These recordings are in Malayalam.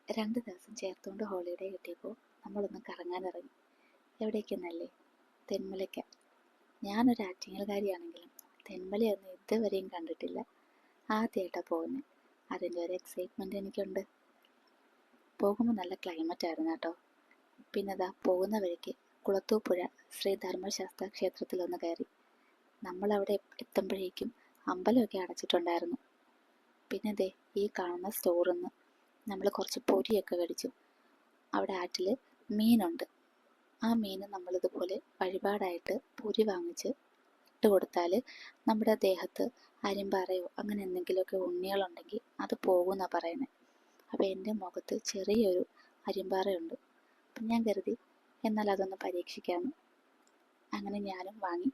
2 ദിവസം ചേർത്തുകൊണ്ട് ഹോളിഡേ കിട്ടിയപ്പോൾ നമ്മളൊന്ന് കറങ്ങാനിറങ്ങി. എവിടേക്കെന്നല്ലേ? തെന്മലയ്ക്ക. ഞാനൊരു ആറ്റിങ്ങൽകാരിയാണെങ്കിലും തെന്മലയൊന്നും ഇതുവരെയും കണ്ടിട്ടില്ല. ആദ്യമായിട്ടാണ് പോകുന്നത്. അതിൻ്റെ ഒരു എക്സൈറ്റ്മെൻറ്റ് എനിക്കുണ്ട്. പോകുമ്പോൾ നല്ല ക്ലൈമറ്റ് ആയിരുന്നു കേട്ടോ. പിന്നെ പോകുന്ന വഴിക്ക് കുളത്തൂപ്പുഴ ശ്രീ ധർമ്മശാസ്ത്ര ക്ഷേത്രത്തിലൊന്ന് കയറി. നമ്മളവിടെ എത്തുമ്പോഴേക്കും അമ്പലമൊക്കെ അടച്ചിട്ടുണ്ടായിരുന്നു. പിന്നെ ഈ കാണുന്ന സ്റ്റോറിൽ നിന്ന് നമ്മൾ കുറച്ച് പൊരിയൊക്കെ മേടിച്ചു. അവിടെ ആറ്റിൽ മീനുണ്ട്. ആ മീൻ നമ്മളിതുപോലെ വഴിപാടായിട്ട് പൊരി വാങ്ങിച്ച് ഇട്ട് കൊടുത്താൽ നമ്മുടെ ദേഹത്ത് അരിമ്പാറയോ അങ്ങനെ എന്തെങ്കിലുമൊക്കെ ഉണ്ണികളുണ്ടെങ്കിൽ അത് പോകുമെന്നാണ് പറയുന്നത്. അപ്പോൾ എൻ്റെ മുഖത്ത് ചെറിയൊരു അരിമ്പാറയുണ്ട്. അപ്പം ഞാൻ കരുതി എന്നാൽ അതൊന്ന് പരീക്ഷിക്കാമെന്ന്. അങ്ങനെ ഞാനും വാങ്ങി.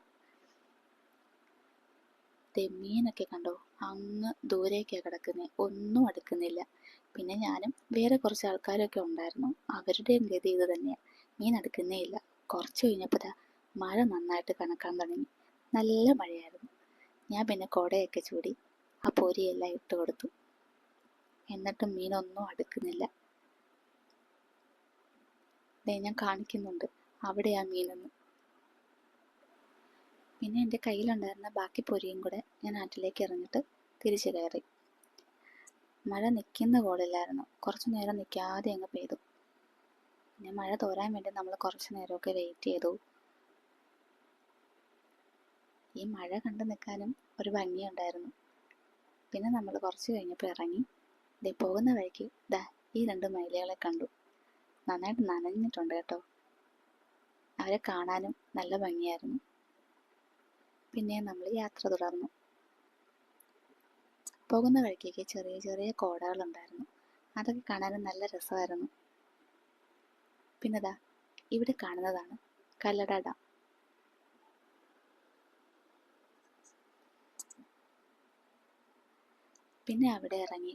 മീനൊക്കെ കണ്ടോ, അങ്ങ് ദൂരേക്കാണ് കിടക്കുന്നത്, ഒന്നും അടുക്കുന്നില്ല. പിന്നെ ഞാനും വേറെ കുറച്ച് ആൾക്കാരൊക്കെ ഉണ്ടായിരുന്നു. അവരുടെയും ഗതി ഇത് തന്നെയാണ്, മീൻ അടുക്കുന്നേ ഇല്ല. കുറച്ച് കഴിഞ്ഞപ്പോൾ മഴ നന്നായിട്ട് കനക്കാൻ തുടങ്ങി. നല്ല മഴയായിരുന്നു. ഞാൻ പിന്നെ കുടയൊക്കെ ചൂടി ആ പൊരിയെല്ലാം ഇട്ട് കൊടുത്തു. എന്നിട്ടും മീനൊന്നും അടുക്കുന്നില്ല. ഞാൻ കാണിക്കുന്നുണ്ട് അവിടെയാ മീനെന്ന്. പിന്നെ എൻ്റെ കയ്യിലുണ്ടായിരുന്ന ബാക്കി പൊരിയും കൂടെ ഞാൻ ആറ്റിലേക്ക് എറിഞ്ഞിട്ട് തിരിച്ചു കയറി. മഴ നിൽക്കുന്ന പോലില്ലായിരുന്നു. കുറച്ച് നേരം നിൽക്കാതെ അങ്ങ് പെയ്തു. പിന്നെ മഴ തോരാൻ വേണ്ടി നമ്മൾ കുറച്ച് നേരമൊക്കെ വെയിറ്റ് ചെയ്തു. ഈ മഴ കണ്ടു നിൽക്കാനും ഒരു ഭംഗിയുണ്ടായിരുന്നു. പിന്നെ നമ്മൾ കുറച്ച് കഴിഞ്ഞപ്പോൾ ഇറങ്ങി. പോകുന്ന വഴിക്ക് ഈ 2 മയിലുകളെ കണ്ടു. നന്നായിട്ട് നനഞ്ഞിട്ടുണ്ട് കേട്ടോ. അവരെ കാണാനും നല്ല ഭംഗിയായിരുന്നു. പിന്നെ നമ്മൾ യാത്ര തുടർന്നു. പോകുന്ന വഴിക്കേക്ക് ചെറിയ ചെറിയ കോടകളുണ്ടായിരുന്നു. അതൊക്കെ കാണാനും നല്ല രസമായിരുന്നു. പിന്നെ ഇവിടെ കാണുന്നതാണ് കല്ലട ഡാം. പിന്നെ അവിടെ ഇറങ്ങി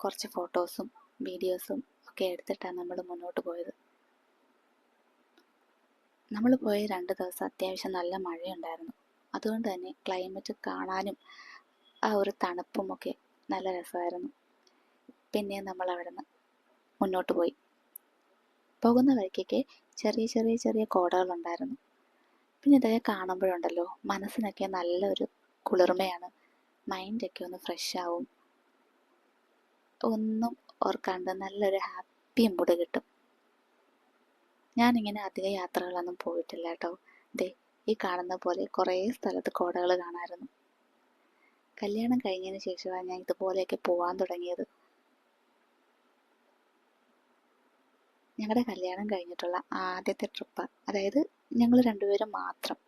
കുറച്ച് ഫോട്ടോസും വീഡിയോസും ഒക്കെ എടുത്തിട്ടാണ് നമ്മൾ മുന്നോട്ട് പോയത്. നമ്മൾ പോയ 2 ദിവസം അത്യാവശ്യം നല്ല മഴയുണ്ടായിരുന്നു. അതുകൊണ്ട് തന്നെ ക്ലൈമറ്റ് കാണാനും ആ ഒരു തണുപ്പുമൊക്കെ നല്ല രസമായിരുന്നു. പിന്നെ നമ്മൾ അവിടെ നിന്ന് മുന്നോട്ട് പോയി. പോകുന്ന വഴിക്കൊക്കെ ചെറിയ ചെറിയ ചെറിയ കോടകളുണ്ടായിരുന്നു. പിന്നെ ഇതൊക്കെ കാണുമ്പോഴുണ്ടല്ലോ മനസ്സിനൊക്കെ നല്ലൊരു കുളിർമയാണ്. മൈൻഡൊക്കെ ഒന്ന് ഫ്രഷ് ആവും. ഒന്നും ഓർക്കാണ്ട് നല്ലൊരു ഹാപ്പി മൂഡ് കിട്ടും. ഞാനിങ്ങനെ അധിക യാത്രകളൊന്നും പോയിട്ടില്ല കേട്ടോ. ഈ കാണുന്ന പോലെ കുറേ സ്ഥലത്ത് കോടകൾ കാണാമായിരുന്നു. കല്യാണം കഴിഞ്ഞതിന് ശേഷമാണ് ഞാൻ ഇതുപോലെയൊക്കെ പോകാൻ തുടങ്ങിയത്. ഞങ്ങളുടെ കല്യാണം കഴിഞ്ഞിട്ടുള്ള ആദ്യത്തെ ട്രിപ്പ്, അതായത് ഞങ്ങൾ 2 പേരും മാത്രം.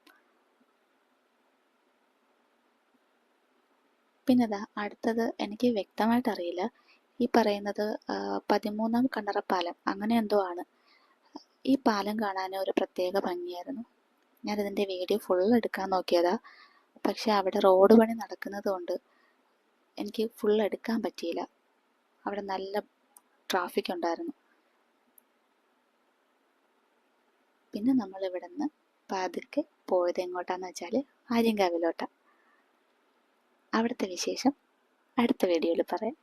പിന്നെ അടുത്തത് എനിക്ക് വ്യക്തമായിട്ട് അറിയില്ല. ഈ പറയുന്നത് 13ാം കണ്ടറപ്പാലം അങ്ങനെ എന്തോ ആണ്. ഈ പാലം കാണാൻ ഒരു പ്രത്യേക ഭംഗിയായിരുന്നു. ഞാനിതിൻ്റെ വീഡിയോ ഫുൾ എടുക്കാൻ നോക്കിയതാ. പക്ഷെ അവിടെ റോഡ് പണി നടക്കുന്നത് കൊണ്ട് എനിക്ക് ഫുൾ എടുക്കാൻ പറ്റിയില്ല. അവിടെ നല്ല ട്രാഫിക് ഉണ്ടായിരുന്നു. പിന്നെ നമ്മൾ ഇവിടെ നിന്ന് പതുക്കെ പോയത് എങ്ങോട്ടാന്ന് വെച്ചാൽ ആര്യങ്കാവിലോട്ടാണ്. അവിടുത്തെ വിശേഷം അടുത്ത വീഡിയോയിൽ പറയാം.